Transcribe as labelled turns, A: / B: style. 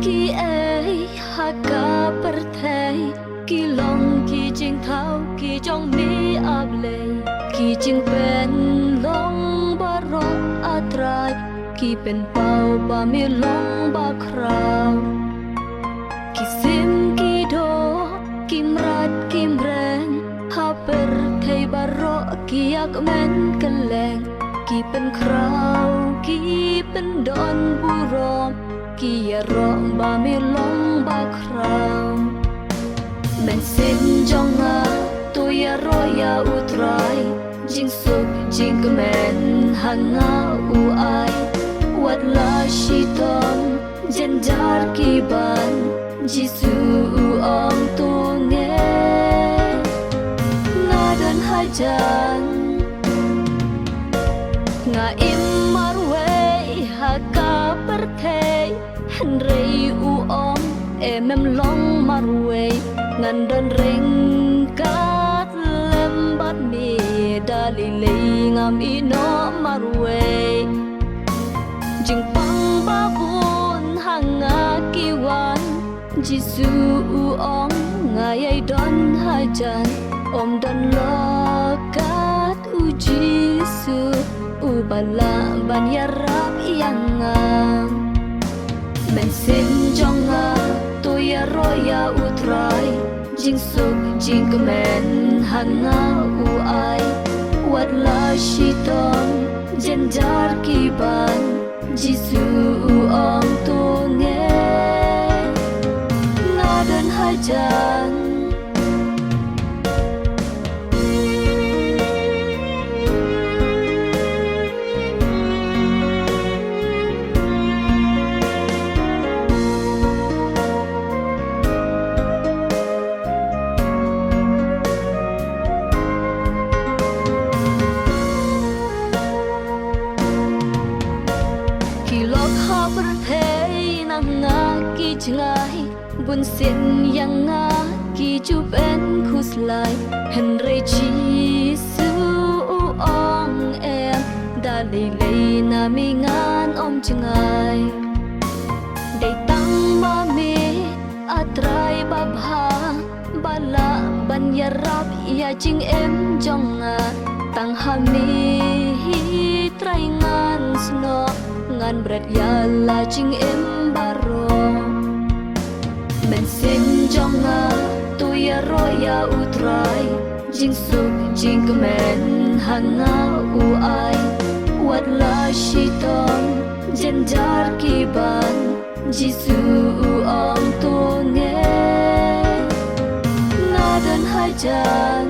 A: Ki ấy ha cả bờ thầy Ki lòng ki chinh thao ki trong mi áp lệ Ki chinh bên lòng ba rong atrai Ki bên bao ba mi lòng ba krau Ki sim ki do kim rat kim ren ha bờ thầy ba ro ki yak men keleng Ki bên krau ki bên don burom Ki ya rom ba mi long ba krau Men sin jonga tu ya ro ya utrai Jing suk jing men hanga u ai Wat la shitom jenjar ki ban Jisu u om tu nge Nga don hajan Nga im marway haka perthei Henry u om em long marway Ngan don ring kat lem bat mi dali lei ngam ino marway Jing pang ba bun hanga kiwan Jisu u om ngayai don hajan Om don lokat u Jisu U bala ban yarap iyangang Men sin jonga tu ya roya utrai Jing suk jing men hanga u ai Wat la shitom jenjar kiban Jisu u om tu nge Ngadan hajan Ngai bun sin yang nga ki chu ben khuslai Henry Jisu ong em da lei lei na mi ngan om chngai dei tang ma mi atrai ba bha bala ban ya rap ya ching em jong nga tang ha mi trai ngan sno ngan bret ya la ching em baro Men sin jonga tu ya roya utrai Jing suk jing men hanga u ai Wat la shitom jenjar kiban Jisu u om tu nge Ngadan hajan